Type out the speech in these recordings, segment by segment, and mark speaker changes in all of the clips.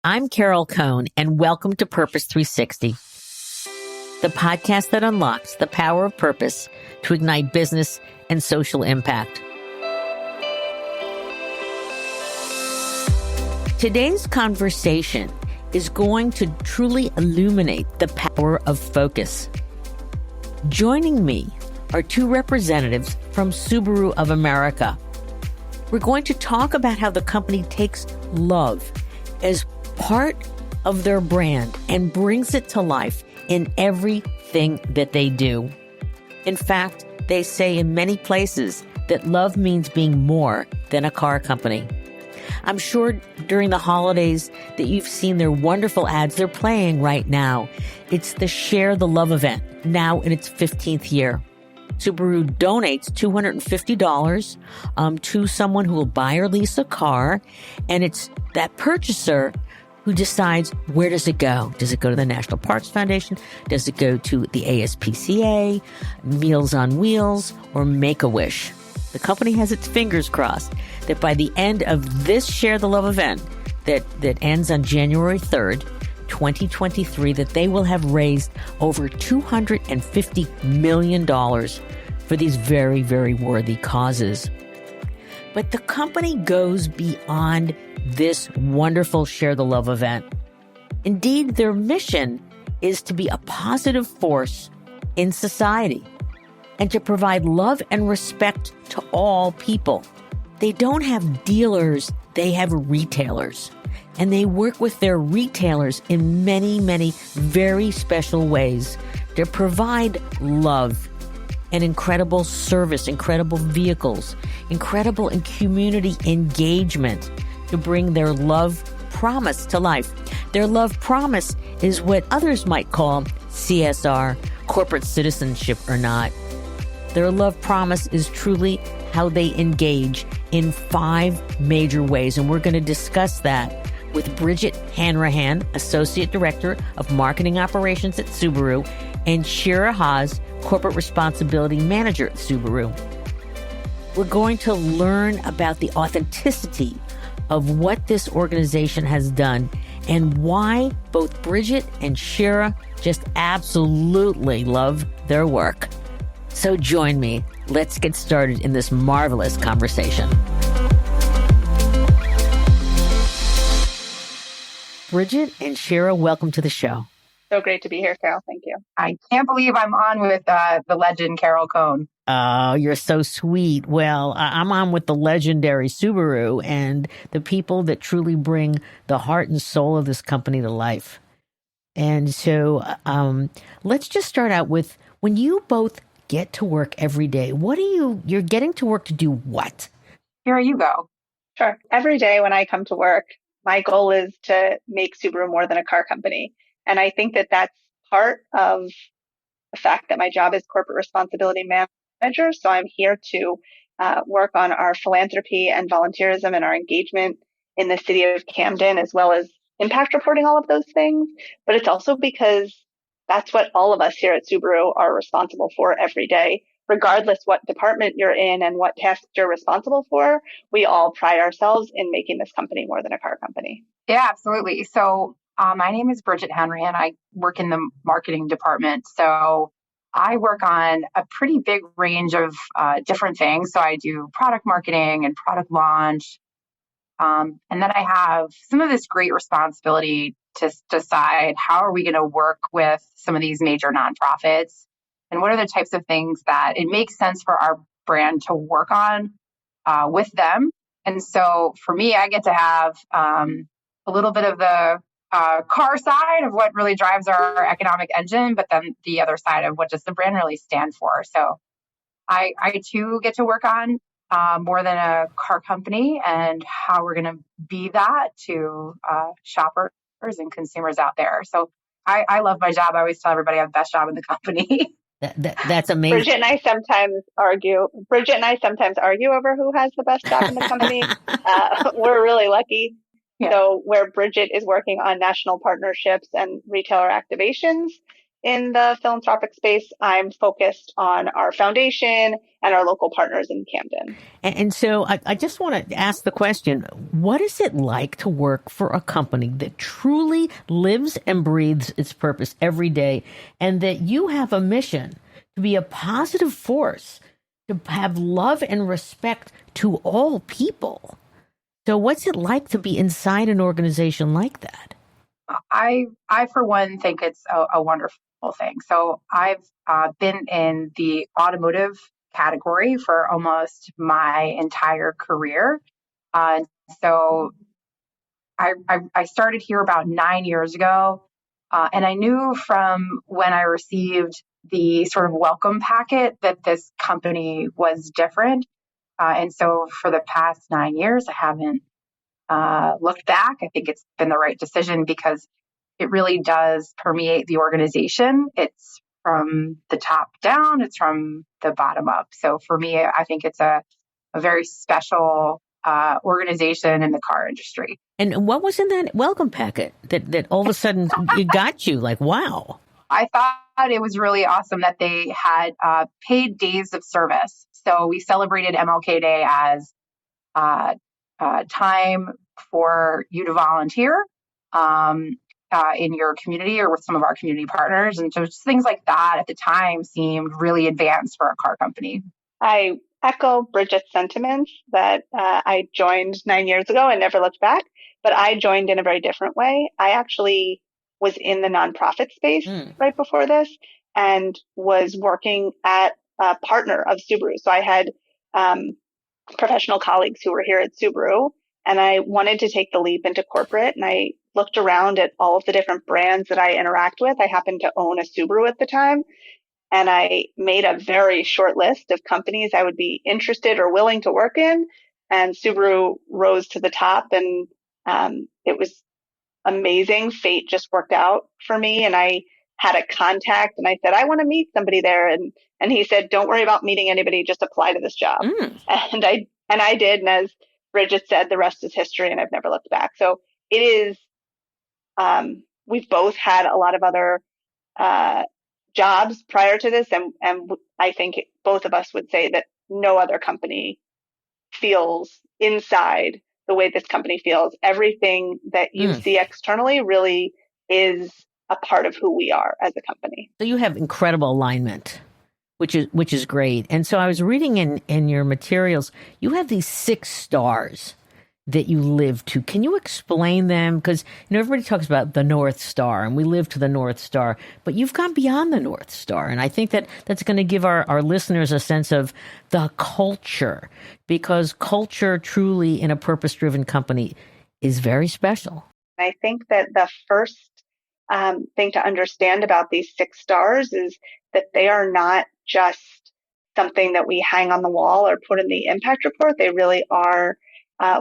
Speaker 1: I'm Carol Cohn, and welcome to Purpose 360, the podcast that unlocks the power of purpose to ignite business and social impact. Today's conversation is going to truly illuminate the power of focus. Joining me are two representatives from Subaru of America. We're going to talk about how the company takes love as part of their brand and brings it to life in everything that they do. In fact, they say in many places that love means being more than a car company. I'm sure during the holidays that you've seen their wonderful ads they're playing right now. It's the Share the Love event, now in its 15th year. Subaru donates $250 to someone who will buy or lease a car, and it's that purchaser who decides, where does it go? Does it go to the National Parks Foundation? Does it go to the ASPCA, Meals on Wheels, or Make-A-Wish? The company has its fingers crossed that by the end of this Share the Love event that ends on January 3rd, 2023, that they will have raised over $250 million for these very, very worthy causes. But the company goes beyond this wonderful Share the Love event. Indeed, their mission is to be a positive force in society and to provide love and respect to all people. They don't have dealers, they have retailers. And they work with their retailers in many, many very special ways to provide love and incredible service, incredible vehicles, incredible and community engagement to bring their love promise to life. Their love promise is what others might call CSR, corporate citizenship or not. Their love promise is truly how they engage in 5 major ways. And we're going to discuss that with Bridget Hanrahan, Associate Director of Marketing Operations at Subaru, and Shira Haaz, Corporate Responsibility Manager at Subaru. We're going to learn about the authenticity of what this organization has done and why both Bridget and Shira just absolutely love their work. So join me. Let's get started in this marvelous conversation. Bridget and Shira, welcome to the show.
Speaker 2: So great to be here, Carol. Thank you.
Speaker 3: I can't believe I'm on with the legend, Carol Cohn.
Speaker 1: Oh, you're so sweet. Well, I'm on with the legendary Subaru and the people that truly bring the heart and soul of this company to life. And so let's just start out with, when you both get to work every day, you're getting to work to do what?
Speaker 3: Here you go.
Speaker 2: Sure. Every day when I come to work, my goal is to make Subaru more than a car company. And I think that that's part of the fact that my job is corporate responsibility manager. So I'm here to work on our philanthropy and volunteerism and our engagement in the city of Camden, as well as impact reporting, all of those things. But it's also because that's what all of us here at Subaru are responsible for every day. Regardless what department you're in and what tasks you're responsible for, we all pride ourselves in making this company more than a car company.
Speaker 3: Yeah, absolutely. So my name is Bridget Hanrahan. I work in the marketing department. So I work on a pretty big range of different things. So I do product marketing and product launch. And then I have some of this great responsibility to decide how are we going to work with some of these major nonprofits and what are the types of things that it makes sense for our brand to work on with them. And so for me, I get to have a little bit of the car side of what really drives our economic engine, but then the other side of what does the brand really stand for. So I too get to work on more than a car company and how we're going to be that to shoppers and consumers out there. So I love my job. I always tell everybody I have the best job in the company.
Speaker 1: That's amazing.
Speaker 2: Bridget and I sometimes argue over who has the best job in the company. We're really lucky. Yeah. So where Bridget is working on national partnerships and retailer activations, in the philanthropic space. I'm focused on our foundation and our local partners in Camden.
Speaker 1: And so I just want to ask the question, what is it like to work for a company that truly lives and breathes its purpose every day, and that you have a mission to be a positive force, to have love and respect to all people? So what's it like to be inside an organization like that?
Speaker 3: I for one, think it's a wonderful thing. So I've been in the automotive category for almost my entire career. Uh, so I started here about 9 years ago. And I knew from when I received the sort of welcome packet that this company was different. And so for the past 9 years, I haven't looked back. I think it's been the right decision because it really does permeate the organization. It's from the top down, it's from the bottom up. So for me, I think it's a very special organization in the car industry.
Speaker 1: And what was in that welcome packet that all of a sudden it got you like, wow?
Speaker 3: I thought it was really awesome that they had paid days of service. So we celebrated MLK Day as time for you to volunteer in your community or with some of our community partners. And so just things like that at the time seemed really advanced for a car company.
Speaker 2: I echo Bridget's sentiments that I joined 9 years ago and never looked back, but I joined in a very different way. I actually was in the nonprofit space right before this and was working at a partner of Subaru. So I had professional colleagues who were here at Subaru, and I wanted to take the leap into corporate. And I looked around at all of the different brands that I interact with. I happened to own a Subaru at the time. And I made a very short list of companies I would be interested or willing to work in. And Subaru rose to the top, and it was amazing. Fate just worked out for me. And I had a contact and I said, I want to meet somebody there. And he said, don't worry about meeting anybody, just apply to this job. And I did. And as Bridget said, the rest is history, and I've never looked back. So it is, we've both had a lot of other jobs prior to this. And I think both of us would say that no other company feels inside the way this company feels. Everything that you see externally really is a part of who we are as a company.
Speaker 1: So you have incredible alignment, which is great. And so I was reading in your materials, you have these 6 stars that you live to. Can you explain them? Because everybody talks about the North Star, and we live to the North Star, but you've gone beyond the North Star. And I think that's going to give our listeners a sense of the culture, because culture truly in a purpose-driven company is very special.
Speaker 2: I think that the first thing to understand about these 6 stars is that they are not just something that we hang on the wall or put in the impact report. They really are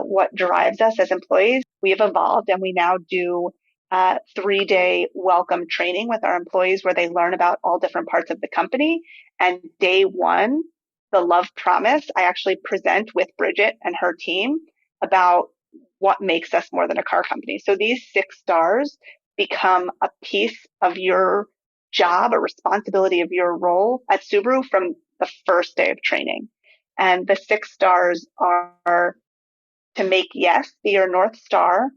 Speaker 2: what drives us as employees. We have evolved, and we now do 3-day welcome training with our employees where they learn about all different parts of the company. And day 1, the Love Promise, I actually present with Bridget and her team about what makes us more than a car company. So these 6 stars become a piece of your job, a responsibility of your role at Subaru from the first day of training. And the 6 stars are to make yes be your North Star,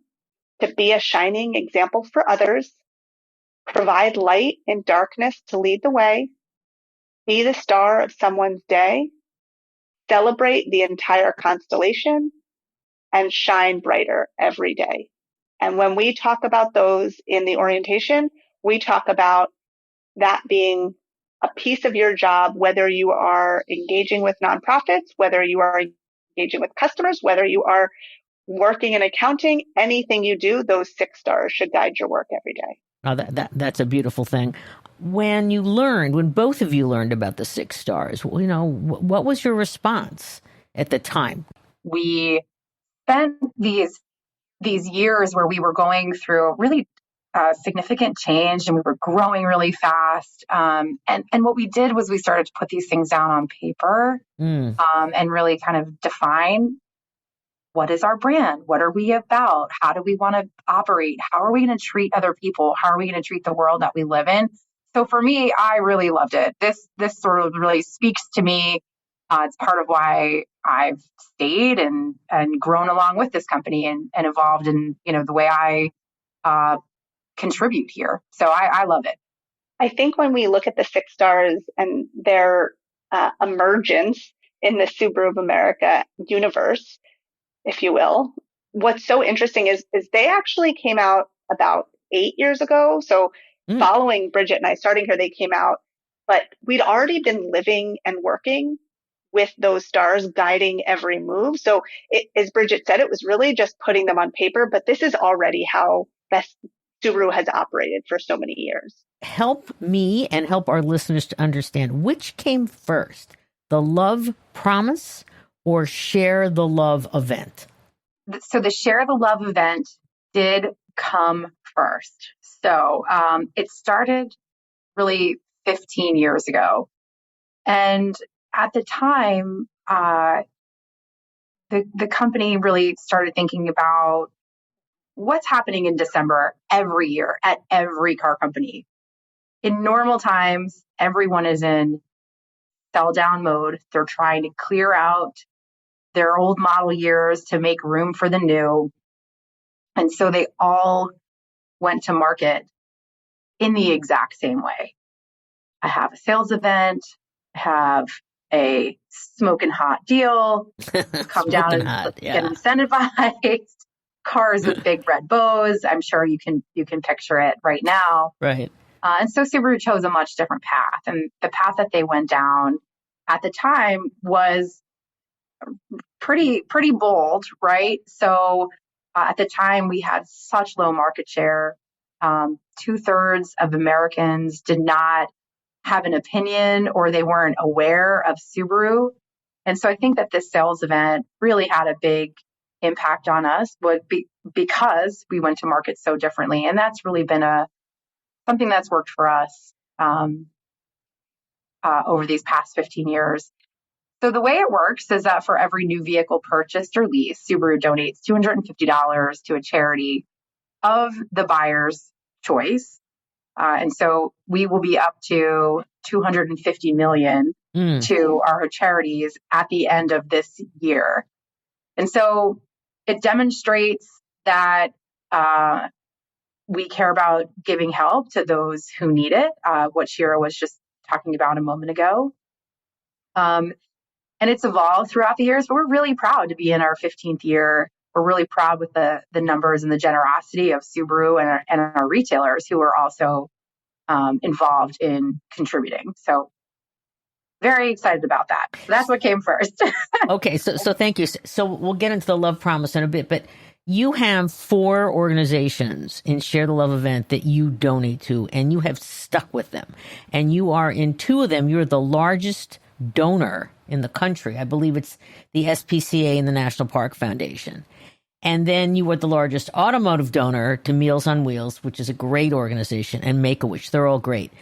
Speaker 2: to be a shining example for others, provide light in darkness to lead the way, be the star of someone's day, celebrate the entire constellation, and shine brighter every day. And when we talk about those in the orientation, we talk about that being a piece of your job, whether you are engaging with nonprofits, whether you are engaging with customers, whether you are working in accounting, anything you do, those 6 stars should guide your work every day.
Speaker 1: Oh, that's a beautiful thing. When both of you learned about the 6 stars, what was your response at the time?
Speaker 3: We spent these years where we were going through really significant change, and we were growing really fast. And what we did was we started to put these things down on paper and really kind of define, what is our brand? What are we about? How do we want to operate? How are we going to treat other people? How are we going to treat the world that we live in? So for me, I really loved it. This sort of really speaks to me. It's part of why I've stayed and grown along with this company and evolved in, the way I contribute here. So I love it.
Speaker 2: I think when we look at the Six Stars and their emergence in the Subaru of America universe, if you will, what's so interesting is they actually came out about 8 years ago. So following Bridget and I starting here, they came out, but we'd already been living and working with those stars, guiding every move. So as Bridget said, it was really just putting them on paper, but this is already how best Subaru has operated for so many years.
Speaker 1: Help me and help our listeners to understand which came first, the Love Promise or Share the Love event?
Speaker 3: So the Share the Love event did come first. So it started really 15 years ago. And at the time, the company really started thinking about what's happening in December every year at every car company. In normal times, everyone is in sell down mode. They're trying to clear out their old model years to make room for the new. And so they all went to market in the exact same way. I have a sales event, have a smoking hot deal, come down and get incentivized, cars with big red bows. I'm sure you can picture it right now.
Speaker 1: Right.
Speaker 3: And so Subaru chose a much different path. And the path that they went down at the time was pretty bold, right? So at the time we had such low market share. 2/3 of Americans did not have an opinion or they weren't aware of Subaru. And so I think that this sales event really had a big impact on us because we went to market so differently. And that's really been something that's worked for us over these past 15 years. So the way it works is that for every new vehicle purchased or leased, Subaru donates $250 to a charity of the buyer's choice. And so we will be up to $250 million to our charities at the end of this year. And so it demonstrates that we care about giving help to those who need it, what Shira was just talking about a moment ago. And it's evolved throughout the years, but we're really proud to be in our 15th year. We're really proud with the numbers and the generosity of Subaru and our retailers who are also involved in contributing. So very excited about that. So that's what came first.
Speaker 1: Okay, so thank you. So we'll get into the Love Promise in a bit, but you have 4 organizations in Share the Love event that you donate to, and you have stuck with them. And you are in 2 of them, you're the largest donor in the country. I believe it's the SPCA and the National Park Foundation. And then you were the largest automotive donor to Meals on Wheels, which is a great organization, and Make-A-Wish. They're all great.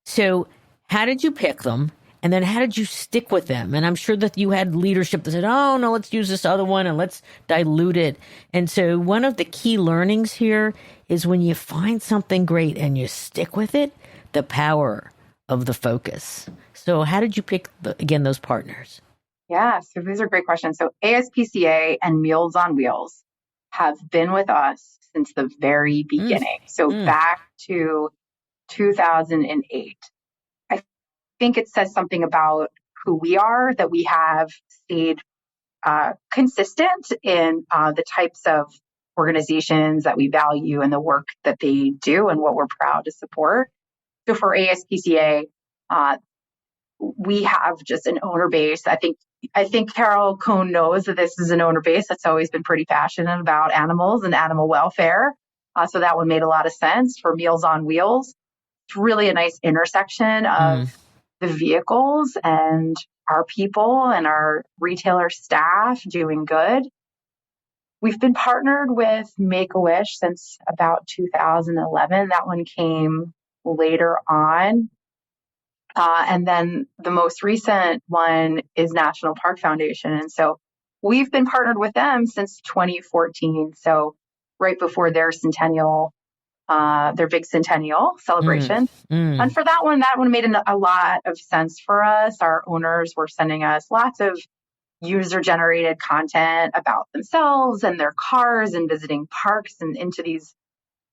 Speaker 1: So how did you pick them? And then how did you stick with them? And I'm sure that you had leadership that said, oh, no, let's use this other one and let's dilute it. And so one of the key learnings here is when you find something great and you stick with it, the power of the focus. So how did you pick, those partners?
Speaker 3: Yeah, so these are great questions. So ASPCA and Meals on Wheels have been with us since the very beginning. So back to 2008. I think it says something about who we are, that we have stayed consistent in the types of organizations that we value and the work that they do and what we're proud to support. So for ASPCA, we have just an owner base. I think Carol Cohn knows that this is an owner base that's always been pretty passionate about animals and animal welfare. So that one made a lot of sense. For Meals on Wheels, it's really a nice intersection of the vehicles and our people and our retailer staff doing good. We've been partnered with Make-A-Wish since about 2011. That one came later on. And then the most recent one is National Park Foundation. And so we've been partnered with them since 2014. So right before their centennial their big centennial celebration. And for that one made a lot of sense for us. Our owners were sending us lots of user-generated content about themselves and their cars and visiting parks and into these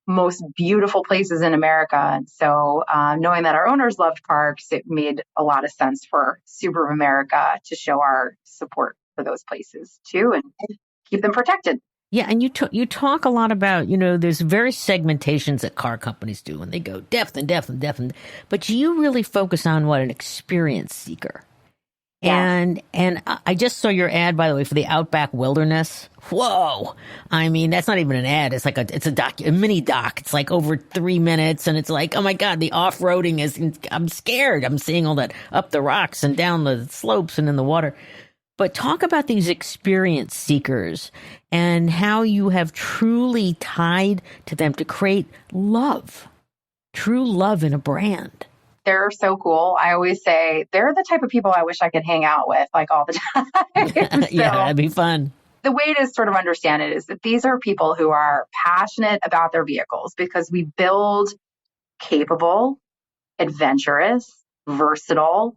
Speaker 3: most beautiful places in America. And so knowing that our owners loved parks, it made a lot of sense for Subaru of America to show our support for those places too and keep them protected.
Speaker 1: Yeah, and you talk a lot about, there's various segmentations that car companies do, and they go depth and depth and depth, but you really focus on an experience seeker. Yeah. And I just saw your ad, by the way, for the Outback Wilderness. Whoa! I mean, that's not even an ad. It's like a mini doc. It's like over 3 minutes, and it's like, oh my God, the off-roading I'm scared. I'm seeing all that up the rocks and down the slopes and in the water. But talk about these experience seekers and how you have truly tied to them to create love, true love in a brand.
Speaker 3: They're so cool. I always say they're the type of people I wish I could hang out with like all the time.
Speaker 1: Yeah, that'd be fun.
Speaker 3: The way to sort of understand it is that these are people who are passionate about their vehicles because we build capable, adventurous, versatile,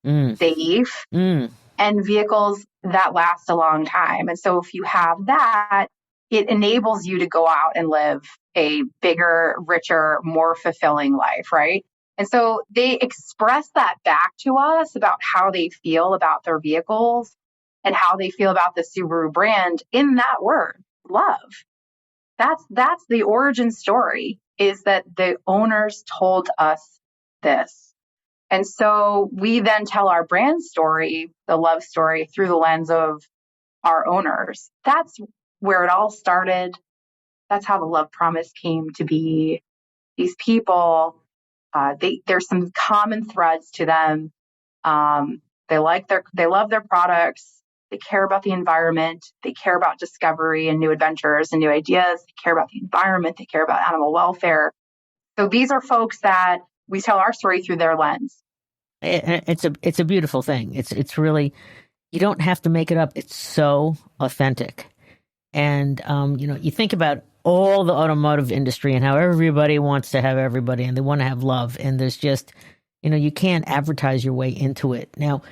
Speaker 3: safe, and vehicles that last a long time. And so if you have that, it enables you to go out and live a bigger, richer, more fulfilling life, right? And so they express that back to us about how they feel about their vehicles and how they feel about the Subaru brand in that word, love. That's the origin story, is that the owners told us this. And so we then tell our brand story, the love story, through the lens of our owners. That's where it all started. That's how the Love Promise came to be. These people, there's some common threads to them. They love their products. They care about the environment. They care about discovery and new adventures and new ideas. They care about the environment. They care about animal welfare. So these are folks that we tell our story through their lens.
Speaker 1: It's a beautiful thing. It's really, you don't have to make it up. It's so authentic. And, you think about all the automotive industry and how everybody wants to have everybody and they want to have love. And there's just, you can't advertise your way into it. Now,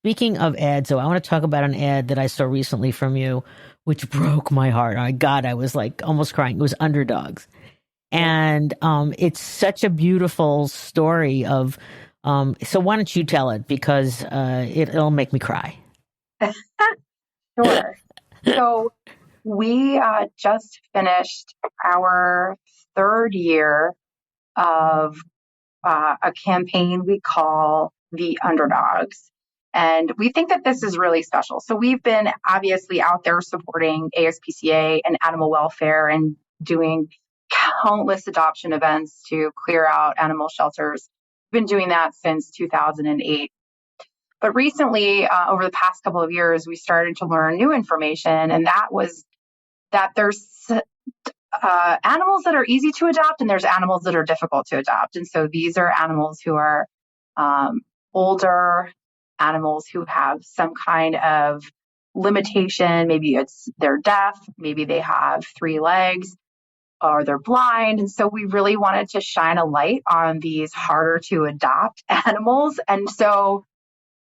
Speaker 1: speaking of ads, so I want to talk about an ad that I saw recently from you, which broke my heart. Oh, God, I was like almost crying. It was Underdogs. And it's such a beautiful story of, so why don't you tell it? Because it'll make me cry.
Speaker 3: Sure. So we just finished our third year of a campaign we call the Underdogs. And we think that this is really special. So we've been obviously out there supporting ASPCA and animal welfare and doing countless adoption events to clear out animal shelters. We've been doing that since 2008. But recently, over the past couple of years, we started to learn new information, and that was that there's animals that are easy to adopt and there's animals that are difficult to adopt. And so these are animals who are older, animals who have some kind of limitation. Maybe they're deaf, maybe they have 3 legs, or they're blind. And so we really wanted to shine a light on these harder to adopt animals. And so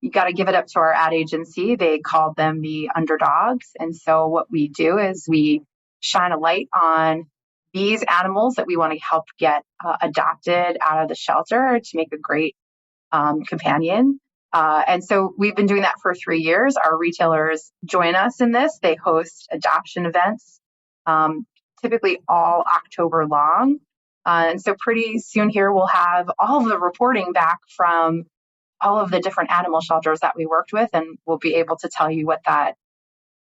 Speaker 3: you got to give it up to our ad agency. They called them the Underdogs. And so what we do is we shine a light on these animals that we want to help get adopted out of the shelter to make a great companion. And so we've been doing that for 3 years. Our retailers join us in this. They host adoption events, typically all October long. And so pretty soon here, we'll have all of the reporting back from all of the different animal shelters that we worked with, and we'll be able to tell you what that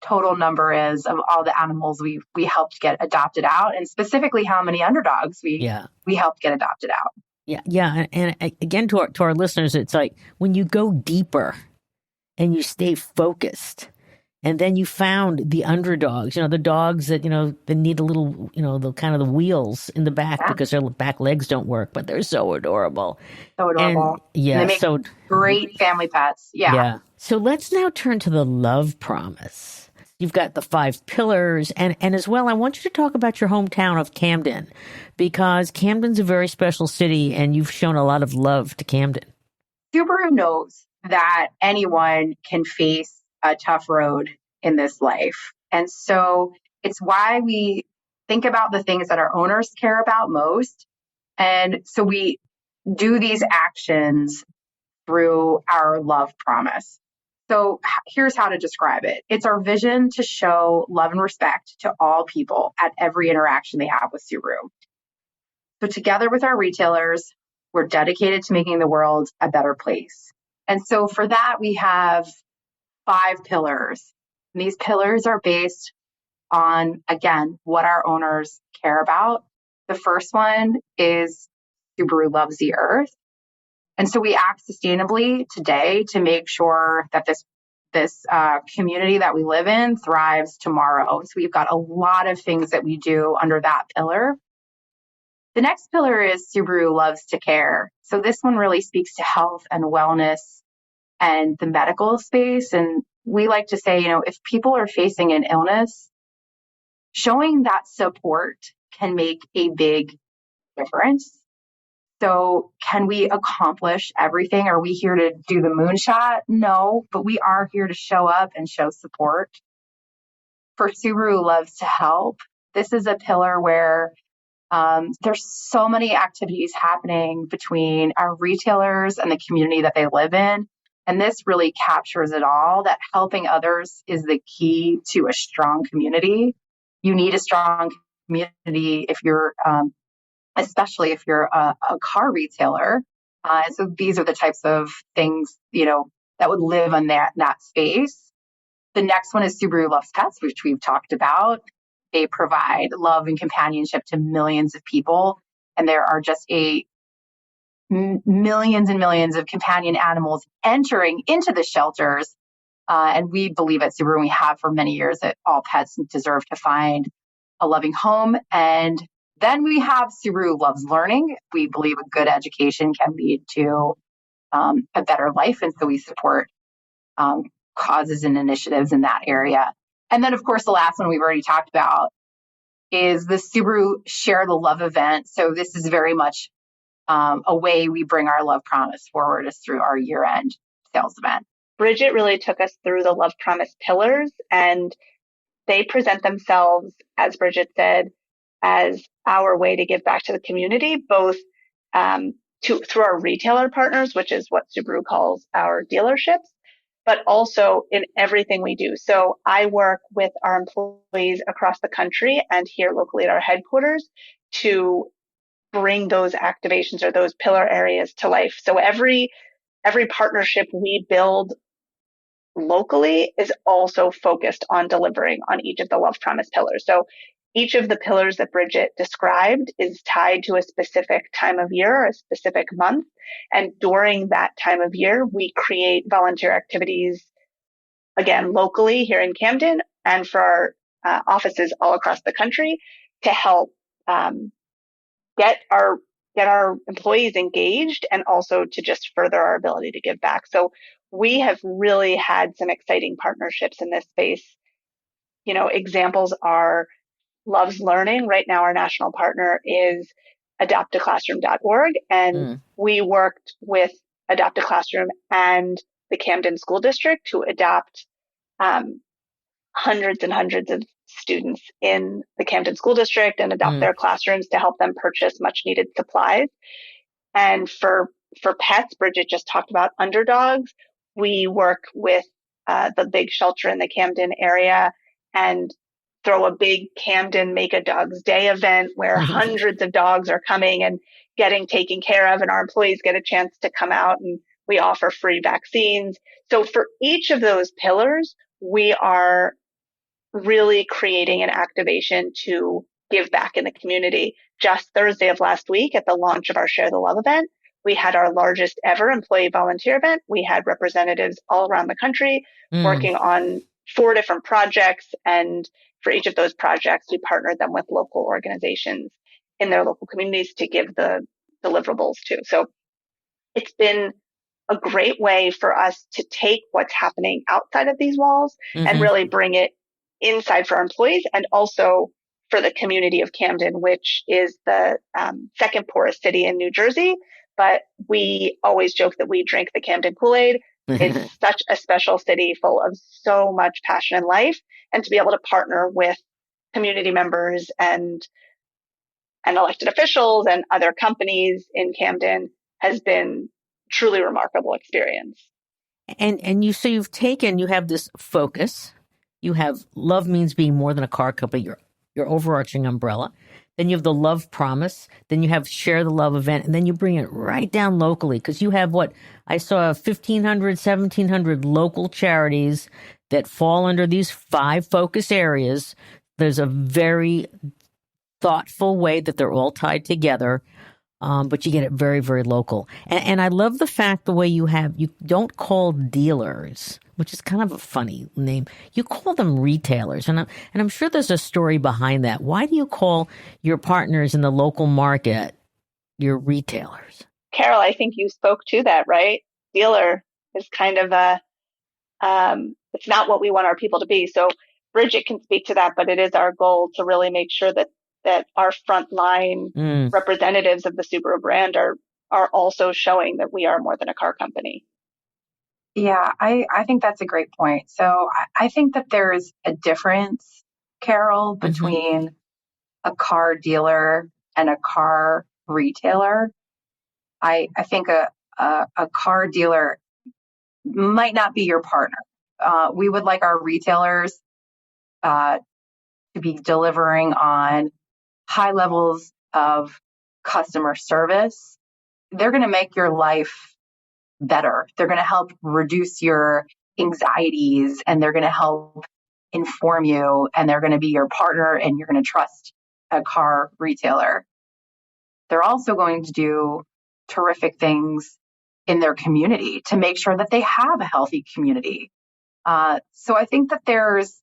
Speaker 3: total number is of all the animals we helped get adopted out, and specifically how many underdogs we helped get adopted out.
Speaker 1: Yeah. And again, to our listeners, it's like when you go deeper and you stay focused, and then you found the underdogs, the dogs that, that need a little, the kind of the wheels in the back because their back legs don't work, but they're so adorable.
Speaker 3: So adorable.
Speaker 1: And,
Speaker 3: and they make great family pets. Yeah.
Speaker 1: So let's now turn to the Love Promise. You've got the 5 pillars. And as well, I want you to talk about your hometown of Camden, because Camden's a very special city and you've shown a lot of love to Camden.
Speaker 3: Subaru knows that anyone can face a tough road in this life. And so it's why we think about the things that our owners care about most. And so we do these actions through our love promise. So here's how to describe it. It's our vision to show love and respect to all people at every interaction they have with Subaru. So together with our retailers, we're dedicated to making the world a better place. And so for that, we have 5 pillars. And these pillars are based on, again, what our owners care about. The first one is Subaru loves the earth. And so we act sustainably today to make sure that this community that we live in thrives tomorrow. So we've got a lot of things that we do under that pillar. The next pillar is Subaru loves to care. So this one really speaks to health and wellness and the medical space. And we like to say, if people are facing an illness, showing that support can make a big difference. So can we accomplish everything? Are we here to do the moonshot? No, but we are here to show up and show support. For Subaru loves to help, this is a pillar where there's so many activities happening between our retailers and the community that they live in. And this really captures it all, that helping others is the key to a strong community. You need a strong community if you're especially if you're a car retailer. So these are the types of things, that would live in that space. The next one is Subaru Loves Pets, which we've talked about. They provide love and companionship to millions of people. And there are just millions and millions of companion animals entering into the shelters. And we believe at Subaru, we have for many years, that all pets deserve to find a loving home. And then we have Subaru Loves Learning. We believe a good education can lead to a better life. And so we support causes and initiatives in that area. And then, of course, the last one we've already talked about is the Subaru Share the Love event. So this is very much a way we bring our love promise forward, is through our year-end sales event.
Speaker 2: Bridget really took us through the Love Promise pillars, and they present themselves, as Bridget said, as our way to give back to the community, both through our retailer partners, which is what Subaru calls our dealerships, but also in everything we do. So I work with our employees across the country and here locally at our headquarters to bring those activations or those pillar areas to life. So every partnership we build locally is also focused on delivering on each of the Love Promise pillars. So each of the pillars that Bridget described is tied to a specific time of year or a specific month. And during that time of year, we create volunteer activities, again, locally here in Camden and for our offices all across the country to help get our employees engaged and also to just further our ability to give back. So we have really had some exciting partnerships in this space. Examples are Loves Learning. Right now, our national partner is adoptaclassroom.org. And we worked with Adopt a Classroom and the Camden School District to adopt hundreds and hundreds of students in the Camden School District and adopt their classrooms to help them purchase much needed supplies. And for pets, Bridget just talked about Underdogs. We work with the big shelter in the Camden area and throw a big Camden Make a Dog's Day event where hundreds of dogs are coming and getting taken care of, and our employees get a chance to come out, and we offer free vaccines. So for each of those pillars, we are really creating an activation to give back in the community. Just Thursday of last week, at the launch of our Share the Love event, we had our largest ever employee volunteer event. We had representatives all around the country working on 4 different projects. And for each of those projects, we partnered them with local organizations in their local communities to give the deliverables to. So it's been a great way for us to take what's happening outside of these walls and really bring it inside for our employees and also for the community of Camden, which is the second poorest city in New Jersey. But we always joke that we drink the Camden Kool-Aid. It's such a special city full of so much passion and life. And to be able to partner with community members and elected officials and other companies in Camden has been truly remarkable experience.
Speaker 1: And you you have this focus. You have love means being more than a car company, your overarching umbrella. Then you have the Love Promise. Then you have Share the Love event. And then you bring it right down locally because you have I saw 1,500, 1,700 local charities that fall under these 5 focus areas. There's a very thoughtful way that they're all tied together. But you get it very, very local. And I love the fact the way you don't call dealers, which is kind of a funny name. You call them retailers. And I'm sure there's a story behind that. Why do you call your partners in the local market your retailers?
Speaker 2: Carol, I think you spoke to that, right? Dealer is kind of it's not what we want our people to be. So Bridget can speak to that, but it is our goal to really make sure that our frontline representatives of the Subaru brand are also showing that we are more than a car company.
Speaker 3: Yeah, I think that's a great point. So I think that there's a difference, Carol, between a car dealer and a car retailer. I think a car dealer might not be your partner. We would like our retailers to be delivering on high levels of customer service. They're going to make your life better. They're going to help reduce your anxieties, and they're going to help inform you, and they're going to be your partner, and you're going to trust a car retailer. They're also going to do terrific things in their community to make sure that they have a healthy community. So I think that there's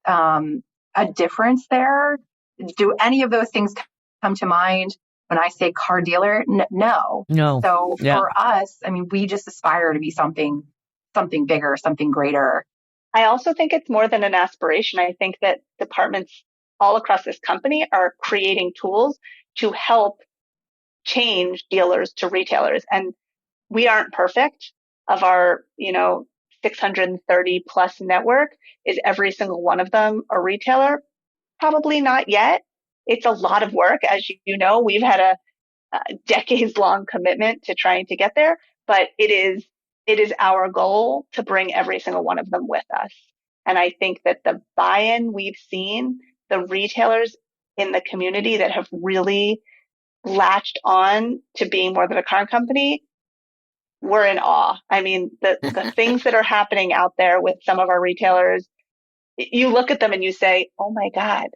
Speaker 3: a difference there. Do any of those things come to mind when I say car dealer? No. So for us, I mean, we just aspire to be something bigger, something greater.
Speaker 2: I also think it's more than an aspiration. I think that departments all across this company are creating tools to help change dealers to retailers. And we aren't perfect. Of our, 630 plus network, is every single one of them a retailer? Probably not yet. It's a lot of work. As you know, we've had a decades long commitment to trying to get there, but it is our goal to bring every single one of them with us. And I think that the buy-in we've seen, the retailers in the community that have really latched on to being more than a car company, we're in awe. I mean, the things that are happening out there with some of our retailers, you look at them and you say, oh my God,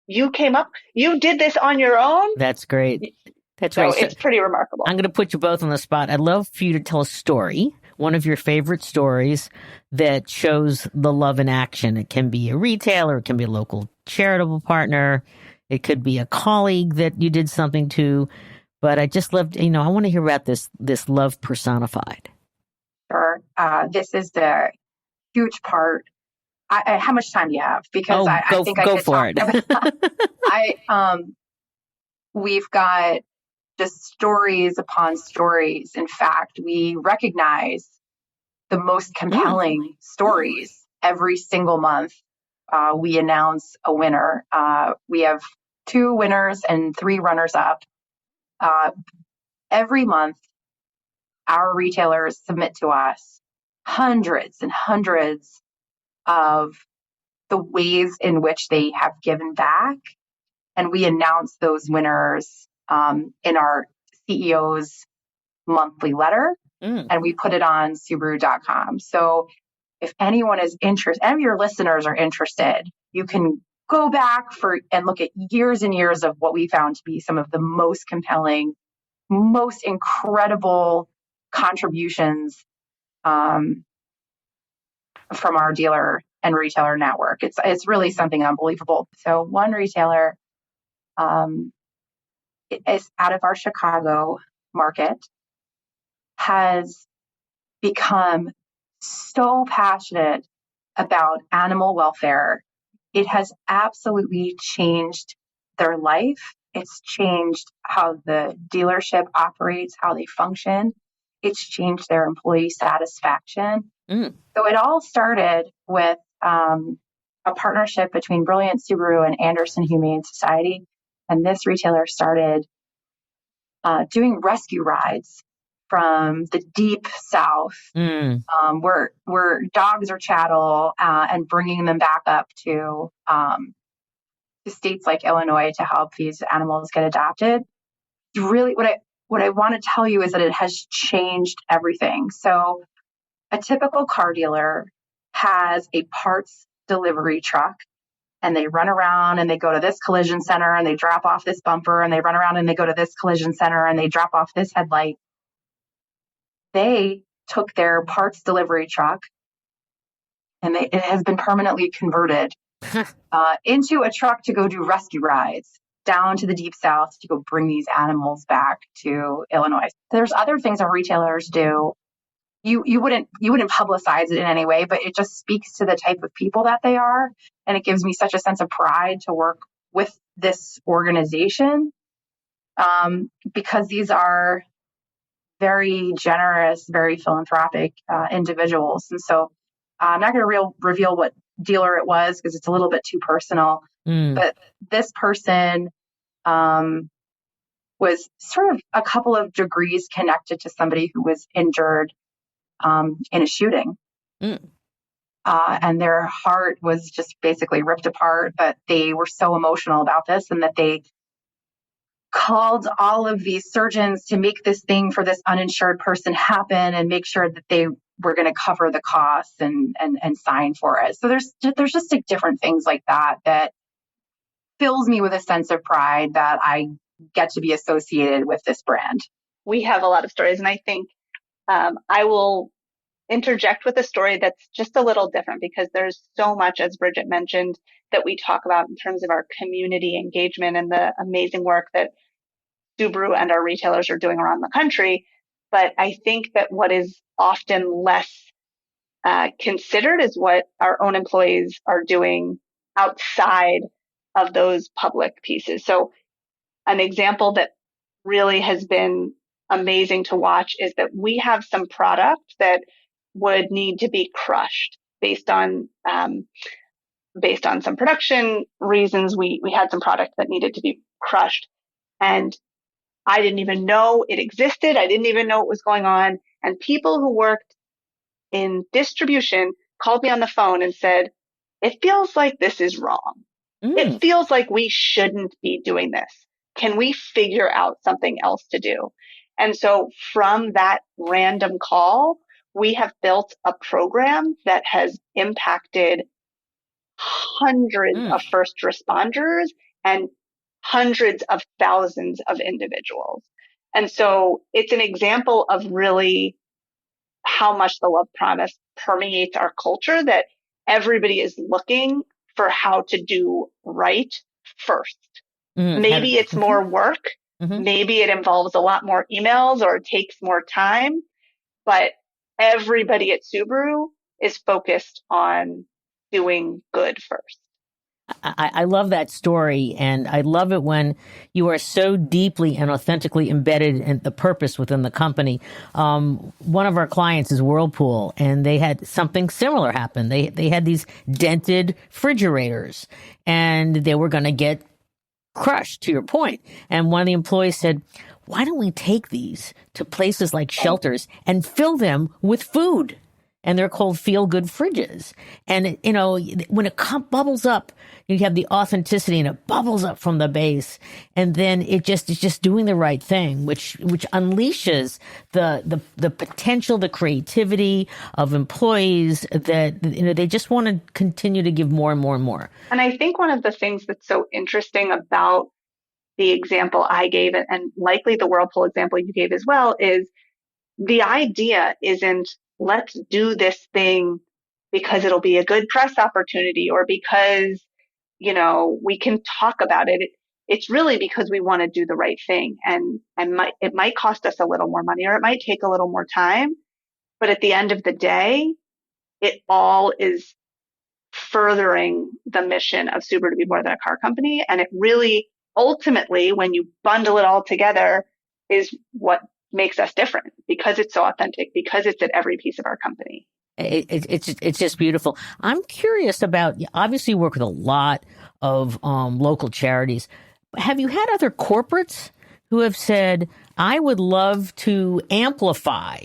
Speaker 2: you did this on your own?
Speaker 1: That's great. That's
Speaker 2: right.
Speaker 1: So
Speaker 2: it's pretty remarkable.
Speaker 1: I'm going to put you both on the spot. I'd love for you to tell a story, one of your favorite stories that shows the love in action. It can be a retailer, it can be a local charitable partner, it could be a colleague that you did something to. But I just loved, I want to hear about this love personified.
Speaker 3: Sure. This is the huge part. How much time do you have? Because I think I could
Speaker 1: for it.
Speaker 3: We've got just stories upon stories. In fact, we recognize the most compelling stories every single month. We announce a winner. We have 2 winners and 3 runners up. Every month, our retailers submit to us hundreds and hundreds of the ways in which they have given back. And we announce those winners in our CEO's monthly letter, and we put it on Subaru.com. So if anyone is interested, any of your listeners are interested, you can go back and look at years and years of what we found to be some of the most compelling, most incredible contributions from our dealer and retailer network. It's really something unbelievable. So one retailer is out of our Chicago market, has become so passionate about animal welfare, it has absolutely changed their life. It's changed how the dealership operates, how they function. It's changed their employee satisfaction. So it all started with a partnership between Brilliant Subaru and Anderson Humane Society. And this retailer started doing rescue rides from the deep South, where dogs are chattel, and bringing them back up to states like Illinois to help these animals get adopted. Really, what I want to tell you is that it has changed everything. So a typical car dealer has a parts delivery truck, and they run around and they go to this collision center and they drop off this bumper, and they run around and they go to this collision center and they drop off this headlight. They took their parts delivery truck, and it has been permanently converted into a truck to go do rescue rides down to the deep South to go bring these animals back to Illinois. There's other things that retailers do. You wouldn't publicize it in any way, but it just speaks to the type of people that they are. And it gives me such a sense of pride to work with this organization, because these are very generous, very philanthropic individuals. And so I'm not going to reveal what dealer it was because it's a little bit too personal. But this person was sort of a couple of degrees connected to somebody who was injured in a shooting. And their heart was just basically ripped apart, but they were so emotional about this, and that they called all of these surgeons to make this thing for this uninsured person happen and make sure that they were going to cover the costs and sign for it. So there's just like different things like that fills me with a sense of pride that I get to be associated with this brand.
Speaker 2: We have a lot of stories, and I think I will interject with a story that's just a little different, because there's so much, as Bridget mentioned, that we talk about in terms of our community engagement and the amazing work that Subaru and our retailers are doing around the country. But I think that what is often less considered is what our own employees are doing outside of those public pieces. So an example that really has been amazing to watch is that we have some product that would need to be crushed based on some production reasons. We had some product that needed to be crushed, and I didn't even know it existed. I didn't even know what was going on. And people who worked in distribution called me on the phone and said, "It feels like this is wrong. It feels like we shouldn't be doing this. Can we figure out something else to do?" And so from that random call, we have built a program that has impacted hundreds of first responders and hundreds of thousands of individuals. And so it's an example of really how much the Love Promise permeates our culture, that everybody is looking for how to do right first. Maybe it's more work. Maybe it involves a lot more emails or it takes more time, but everybody at Subaru is focused on doing good first.
Speaker 1: I love that story, and I love it when you are so deeply and authentically embedded in the purpose within the company. One of our clients is Whirlpool, and they had something similar happen. They had these dented refrigerators, and they were going to get crushed, to your point. And one of the employees said, "Why don't we take these to places like shelters and fill them with food?" And they're called feel-good fridges. And, when it bubbles up, you have the authenticity and it bubbles up from the base. And then it's just doing the right thing, which unleashes the potential, the creativity of employees that, they just want to continue to give more and more and more.
Speaker 2: And I think one of the things that's so interesting about the example I gave, and likely the Whirlpool example you gave as well, is the idea isn't, let's do this thing because it'll be a good press opportunity or because, we can talk about it. It's really because we want to do the right thing. And it might cost us a little more money, or it might take a little more time. But at the end of the day, it all is furthering the mission of Subaru to be more than a car company. And it really, ultimately, when you bundle it all together, is what makes us different, because it's so authentic, because it's at every piece of our company.
Speaker 1: It's just beautiful. I'm curious about, obviously you work with a lot of local charities. Have you had other corporates who have said, I would love to amplify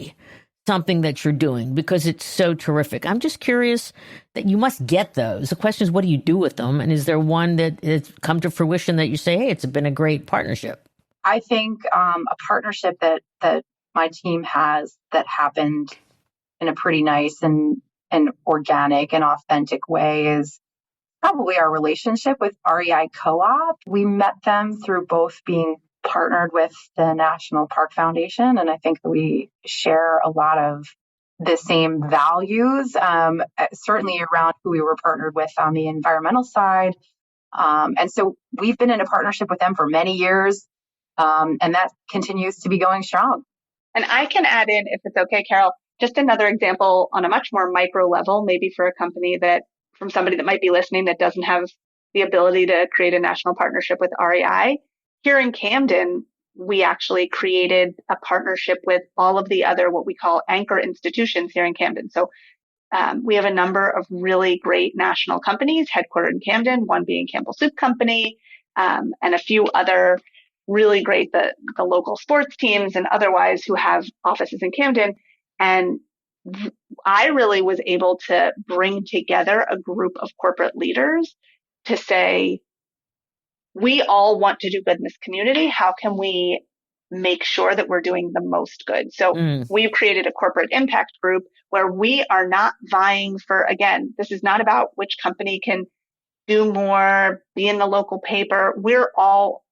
Speaker 1: something that you're doing because it's so terrific? I'm just curious that you must get those. The question is, what do you do with them? And is there one that has come to fruition that you say, hey, it's been a great partnership?
Speaker 3: I think a partnership that my team has that happened in a pretty nice and organic and authentic way is probably our relationship with REI Co-op. We met them through both being partnered with the National Park Foundation, and I think that we share a lot of the same values, certainly around who we were partnered with on the environmental side. And so we've been in a partnership with them for many years, and that continues to be going strong.
Speaker 2: And I can add in, if it's okay, Carol, just another example on a much more micro level, maybe for a company that, from somebody that might be listening that doesn't have the ability to create a national partnership with REI. Here in Camden, we actually created a partnership with all of the other, what we call anchor institutions here in Camden. So we have a number of really great national companies headquartered in Camden, one being Campbell Soup Company, and a few other really great, the local sports teams and otherwise, who have offices in Camden. And I really was able to bring together a group of corporate leaders to say, we all want to do good in this community. How can we make sure that we're doing the most good? So we've created a corporate impact group where we are not vying for, again, this is not about which company can do more, be in the local paper. We're all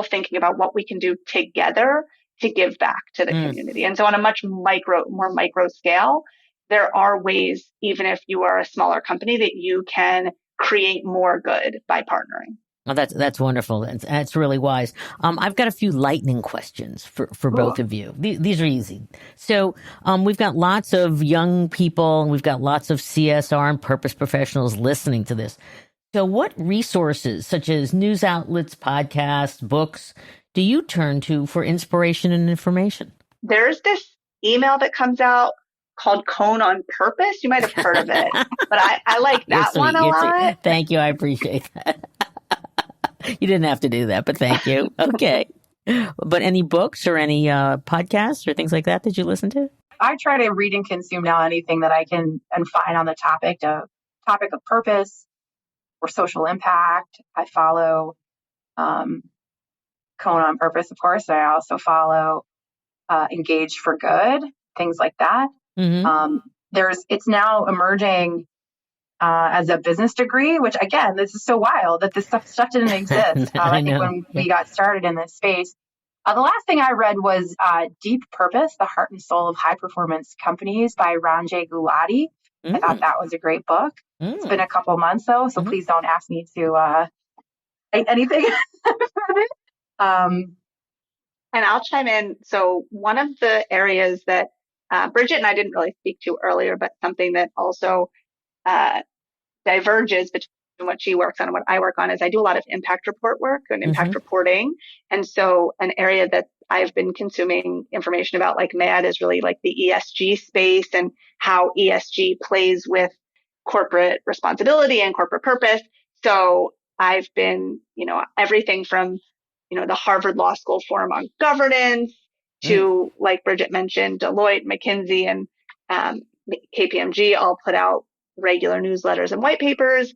Speaker 2: thinking about what we can do together to give back to the community. And so on a much more micro scale, there are ways, even if you are a smaller company, that you can create more good by partnering.
Speaker 1: Oh, that's wonderful. That's really wise. I've got a few lightning questions for both of you. These are easy. So we've got lots of young people, and we've got lots of CSR and purpose professionals listening to this. So what resources, such as news outlets, podcasts, books, do you turn to for inspiration and information?
Speaker 2: There's this email that comes out called Cone on Purpose. You might have heard of it, but I like that one a lot.
Speaker 1: Thank you. I appreciate that. You didn't have to do that, but thank you. Okay. But any books or any podcasts or things like that you listen to?
Speaker 3: I try to read and consume now anything that I can and find on the topic of purpose or social impact. I follow Cone on Purpose, of course. I also follow Engage for Good, things like that. Mm-hmm. It's now emerging as a business degree, which again, this is so wild that this stuff didn't exist. I think when we got started in this space. The last thing I read was Deep Purpose, The Heart and Soul of High Performance Companies by Ranjay Gulati. I thought that was a great book. It's been a couple months though, so please don't ask me to write anything from it.
Speaker 2: And I'll chime in. So one of the areas that Bridget and I didn't really speak to earlier, but something that also diverges between what she works on and what I work on is I do a lot of impact report work and impact reporting. And so an area that I've been consuming information about, like mad, is really like the ESG space and how ESG plays with corporate responsibility and corporate purpose. So I've been, everything from, the Harvard Law School Forum on Governance to, like Bridget mentioned, Deloitte, McKinsey, and KPMG all put out regular newsletters and white papers.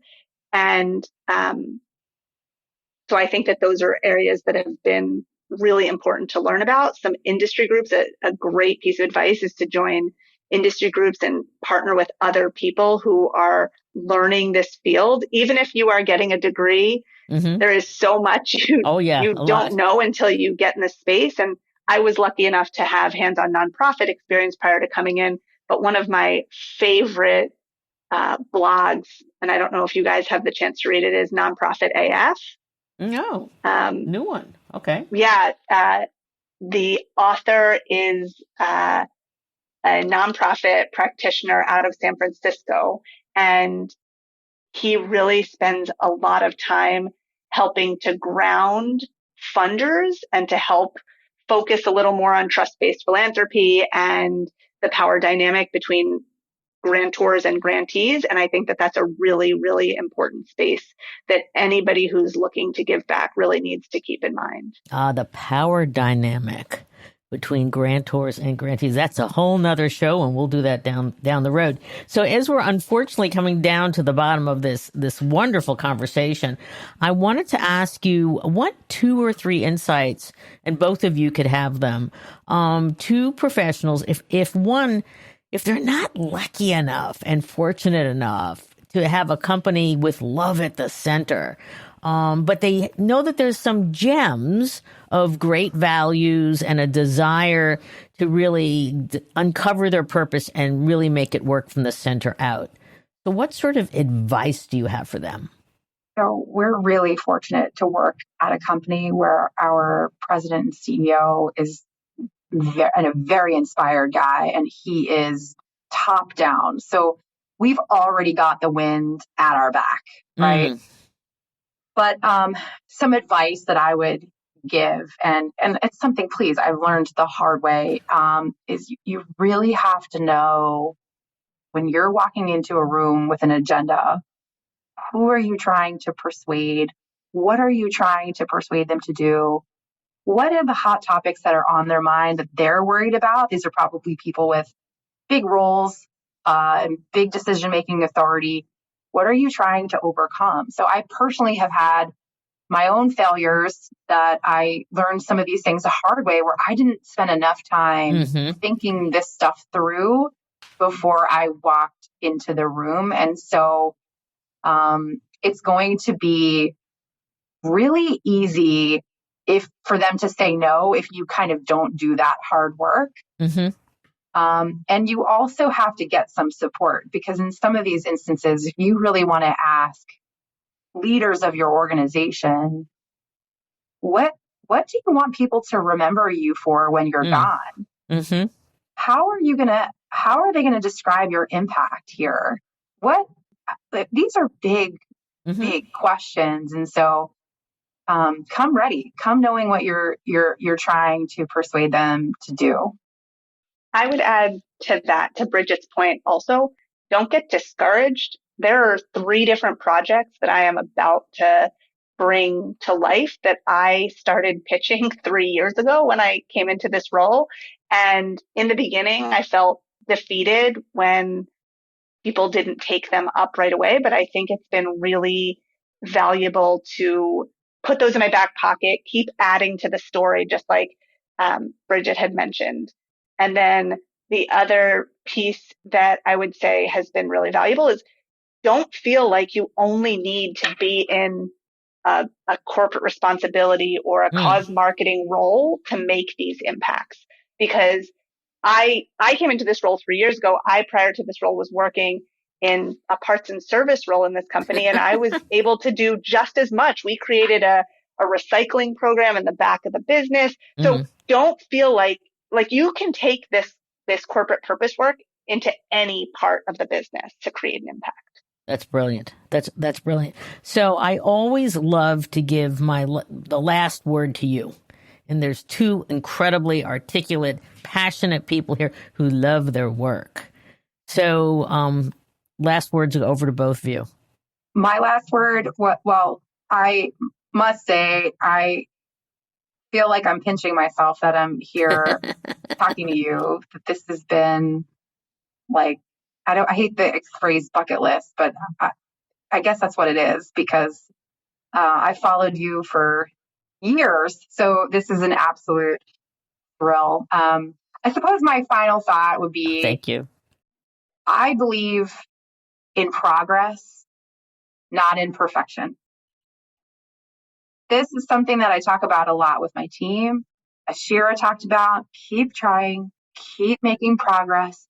Speaker 2: And so I think that those are areas that have been really important to learn about. Some industry groups, a great piece of advice is to join industry groups and partner with other people who are learning this field. Even if you are getting a degree, there is so much you don't know until you get in the space. And I was lucky enough to have hands-on nonprofit experience prior to coming in. But one of my favorite blogs, and I don't know if you guys have the chance to read it, is Nonprofit AF.
Speaker 1: No, new one. Okay.
Speaker 2: Yeah. The author is a nonprofit practitioner out of San Francisco. And he really spends a lot of time helping to ground funders and to help focus a little more on trust-based philanthropy and the power dynamic between grantors and grantees. And I think that that's a really, really important space that anybody who's looking to give back really needs to keep in mind.
Speaker 1: The power dynamic between grantors and grantees. That's a whole nother show, and we'll do that down the road. So as we're unfortunately coming down to the bottom of this wonderful conversation, I wanted to ask you what 2 or 3 insights, and both of you could have them, to professionals, if they're not lucky enough and fortunate enough to have a company with love at the center, but they know that there's some gems of great values and a desire to really uncover their purpose and really make it work from the center out. So what sort of advice do you have for them?
Speaker 3: So we're really fortunate to work at a company where our president and CEO is a very inspired guy, and he is top down. So we've already got the wind at our back, right? But some advice that I would give, and it's something, please, I've learned the hard way, is you really have to know when you're walking into a room with an agenda, who are you trying to persuade? What are you trying to persuade them to do? What are the hot topics that are on their mind that they're worried about? These are probably people with big roles and big decision-making authority. What are you trying to overcome? So I personally have had my own failures that I learned some of these things the hard way, where I didn't spend enough time thinking this stuff through before I walked into the room. And so it's going to be really easy for them to say no if you kind of don't do that hard work. And you also have to get some support, because in some of these instances, if you really want to ask leaders of your organization, what do you want people to remember you for when you're gone? How are they going to describe your impact here? These are big questions. And so come ready, come knowing what you're trying to persuade them to do.
Speaker 2: I would add to that, to Bridget's point also, don't get discouraged. There are 3 different projects that I am about to bring to life that I started pitching 3 years ago when I came into this role. And in the beginning, I felt defeated when people didn't take them up right away. But I think it's been really valuable to put those in my back pocket, keep adding to the story, just like Bridget had mentioned. And then the other piece that I would say has been really valuable is don't feel like you only need to be in a corporate responsibility or a cause marketing role to make these impacts. Because I came into this role 3 years ago. Prior to this role, was working in a parts and service role in this company, and I was able to do just as much. We created a recycling program in the back of the business. So don't feel like you can take this corporate purpose work into any part of the business to create an impact.
Speaker 1: That's brilliant. That's brilliant. So I always love to give the last word to you. And there's 2 incredibly articulate, passionate people here who love their work. So last words over to both of you.
Speaker 3: My last word, well, I must say, I feel like I'm pinching myself that I'm here talking to you, that this has been like, I hate the phrase bucket list, but I guess that's what it is, because I followed you for years. So this is an absolute thrill. I suppose my final thought would be,
Speaker 1: thank you.
Speaker 3: I believe in progress, not in perfection. This is something that I talk about a lot with my team. As Shira talked about, keep trying, keep making progress,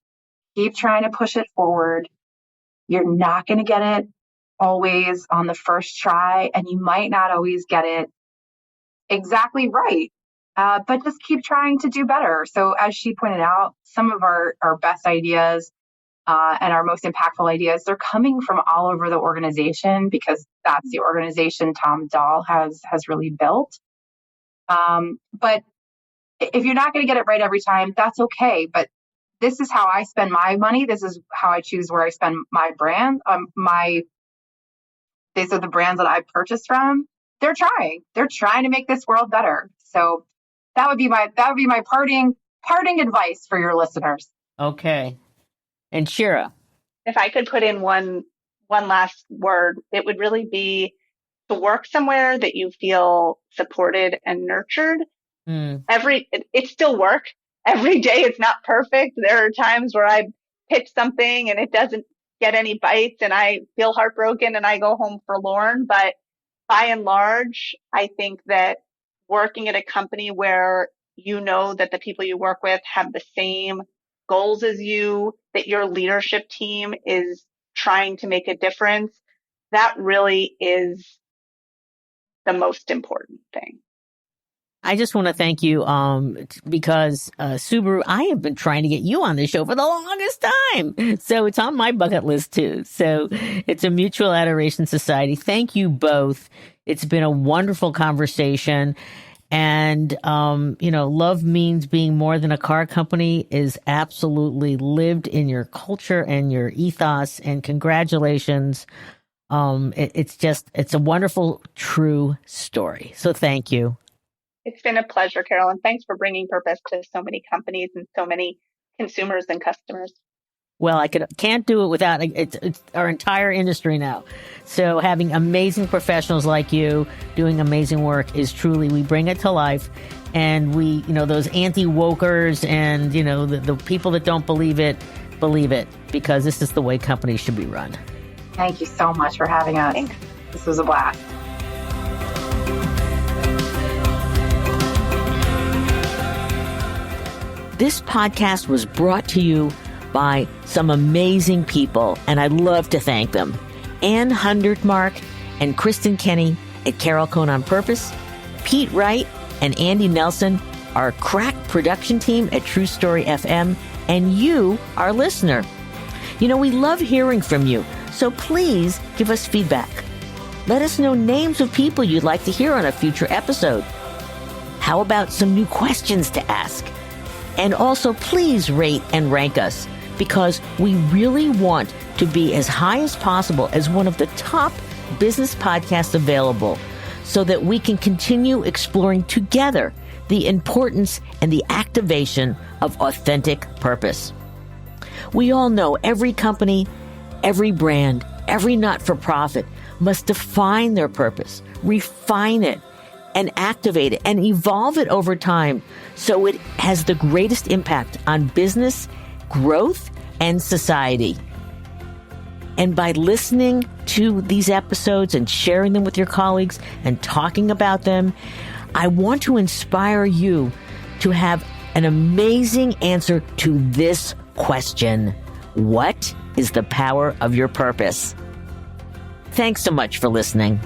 Speaker 3: keep trying to push it forward. You're not going to get it always on the first try, and you might not always get it exactly right, but just keep trying to do better. So as she pointed out, some of our best ideas and our most impactful ideas, they're coming from all over the organization because that's the organization Tom Dahl has really built. But if you're not going to get it right every time, that's okay. But this is how I spend my money. This is how I choose where I spend my brand. These are the brands that I purchased from. They're trying to make this world better. So that would be my parting advice for your listeners.
Speaker 1: Okay. And Shira,
Speaker 2: if I could put in one last word, it would really be to work somewhere that you feel supported and nurtured. It's still work. Every day it's not perfect. There are times where I pitch something and it doesn't get any bites and I feel heartbroken and I go home forlorn. But by and large, I think that working at a company where you know that the people you work with have the same goals as you, that your leadership team is trying to make a difference, that really is the most important thing.
Speaker 1: I just want to thank you because Subaru, I have been trying to get you on this show for the longest time. So it's on my bucket list too. So it's a mutual adoration society. Thank you both. It's been a wonderful conversation. And, love means being more than a car company is absolutely lived in your culture and your ethos. And congratulations. It's a wonderful, true story. So thank you.
Speaker 2: It's been a pleasure, Carol, and thanks for bringing purpose to so many companies and so many consumers and customers.
Speaker 1: Well, I can't do it without it's our entire industry now. So having amazing professionals like you doing amazing work is truly, we bring it to life. And we, those anti-wokers and, the people that don't believe it, because this is the way companies should be run.
Speaker 3: Thank you so much for having us.
Speaker 2: Thanks.
Speaker 3: This was a blast.
Speaker 1: This podcast was brought to you by some amazing people, and I'd love to thank them. Ann Hundertmark and Kristen Kenny at Carol Cone on Purpose, Pete Wright and Andy Nelson, our crack production team at True Story FM, and you, our listener. We love hearing from you, so please give us feedback. Let us know names of people you'd like to hear on a future episode. How about some new questions to ask? And also, please rate and rank us, because we really want to be as high as possible as one of the top business podcasts available, so that we can continue exploring together the importance and the activation of authentic purpose. We all know every company, every brand, every not-for-profit must define their purpose, refine it, and activate it and evolve it over time so it has the greatest impact on business, growth, and society. And by listening to these episodes and sharing them with your colleagues and talking about them, I want to inspire you to have an amazing answer to this question: what is the power of your purpose? Thanks so much for listening.